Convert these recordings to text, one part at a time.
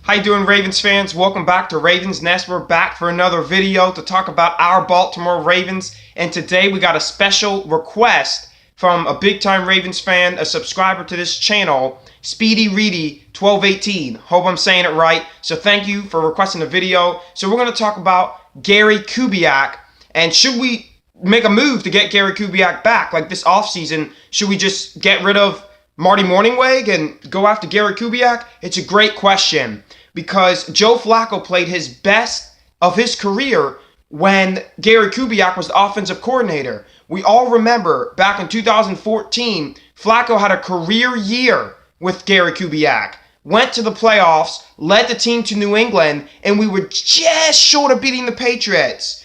How you doing, Ravens fans? Welcome back to Ravens Nest. We're back for another video to talk about our Baltimore Ravens. And today we got a special request from a big-time Ravens fan, a subscriber to this channel, Speedy Reedy 1218. Hope I'm saying it right. So thank you for requesting the video. So we're going to talk about Gary Kubiak, and should we make a move to get Gary Kubiak back? Like this offseason, should we just get rid of Marty Morningweg and go after Gary Kubiak? It's a great question, because Joe Flacco played his best of his career when Gary Kubiak was the offensive coordinator. We all remember back in 2014, Flacco had a career year with Gary Kubiak. Went to the playoffs, led the team to New England, and we were just short of beating the Patriots.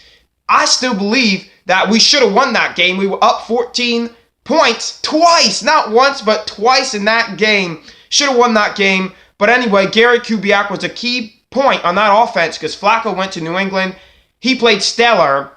I still believe that we should have won that game. We were up 14 points twice, not once, but twice in that game. Should have won that game. But anyway, Gary Kubiak was a key point on that offense because Flacco went to New England. He played stellar.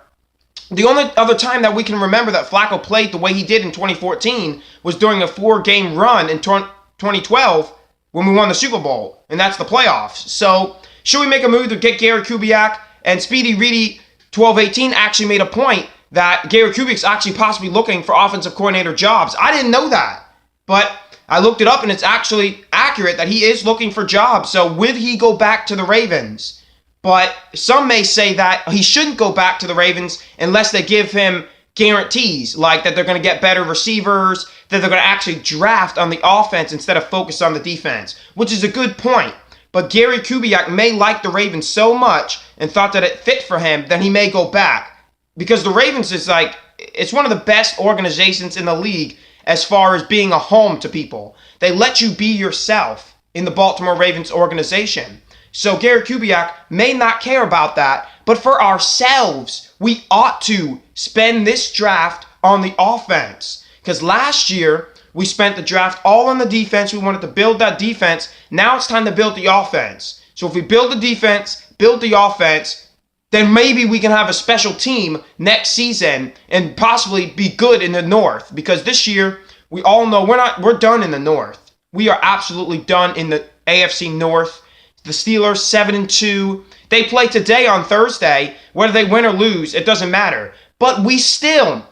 The only other time that we can remember that Flacco played the way he did in 2014 was during a 4-game run in 2012 when we won the Super Bowl, and that's the playoffs. So should we make a move to get Gary Kubiak? And Speedy Reedy 1218 actually made a point that Gary Kubiak's actually possibly looking for offensive coordinator jobs. I didn't know that, but I looked it up, and it's actually accurate that he is looking for jobs. So would he go back to the Ravens? But some may say that he shouldn't go back to the Ravens unless they give him guarantees, like that they're going to get better receivers, that they're going to actually draft on the offense instead of focus on the defense, which is a good point. But Gary Kubiak may like the Ravens so much and thought that it fit for him that he may go back, because the Ravens is it's one of the best organizations in the league as far as being a home to people. They let you be yourself in the Baltimore Ravens organization. So Gary Kubiak may not care about that, but for ourselves, we ought to spend this draft on the offense. Because last year, we spent the draft all on the defense. We wanted to build that defense. Now it's time to build the offense. So if we build the defense, build the offense, then maybe we can have a special team next season and possibly be good in the North. Because this year, we all know we're done in the North. We are absolutely done in the AFC North. The Steelers 7-2. They play today on Thursday. Whether they win or lose, it doesn't matter. But we still.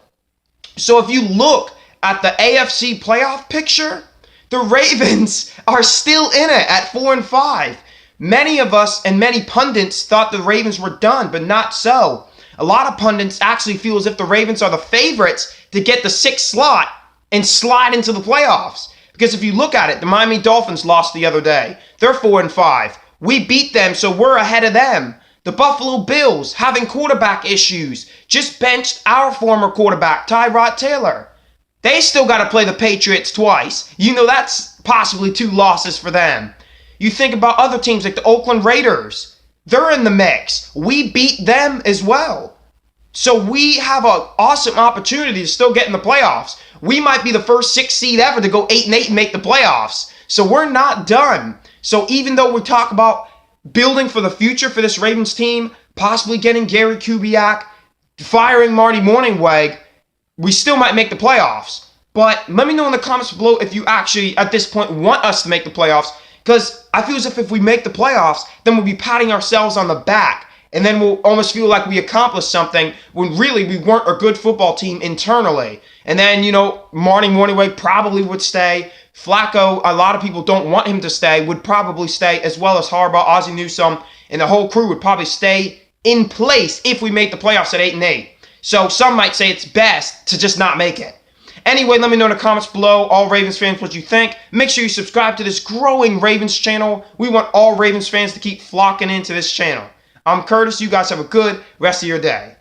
So if you look at the AFC playoff picture, the Ravens are still in it at 4-5. Many of us and many pundits thought the Ravens were done, but not so. A lot of pundits actually feel as if the Ravens are the favorites to get the 6th slot and slide into the playoffs. Because if you look at it, the Miami Dolphins lost the other day. They're 4-5. We beat them, so we're ahead of them. The Buffalo Bills, having quarterback issues, just benched our former quarterback, Tyrod Taylor. They still got to play the Patriots twice. You know that's possibly 2 losses for them. You think about other teams like the Oakland Raiders. They're in the mix. We beat them as well. So we have an awesome opportunity to still get in the playoffs. We might be the first 6th seed ever to go 8-8 and make the playoffs. So we're not done. So even though we talk about building for the future for this Ravens team, possibly getting Gary Kubiak, firing Marty Morningweg, we still might make the playoffs. But let me know in the comments below if you actually, at this point, want us to make the playoffs. Because I feel as if we make the playoffs, then we'll be patting ourselves on the back. And then we'll almost feel like we accomplished something when really we weren't a good football team internally. And then, Marty Morningweg probably would stay. Flacco, a lot of people don't want him to stay, would probably stay, as well as Harbaugh, Ozzie Newsome, and the whole crew would probably stay in place if we make the playoffs at 8-8. So some might say it's best to just not make it. Anyway, let me know in the comments below, all Ravens fans, what you think. Make sure you subscribe to this growing Ravens channel. We want all Ravens fans to keep flocking into this channel. I'm Curtis. You guys have a good rest of your day.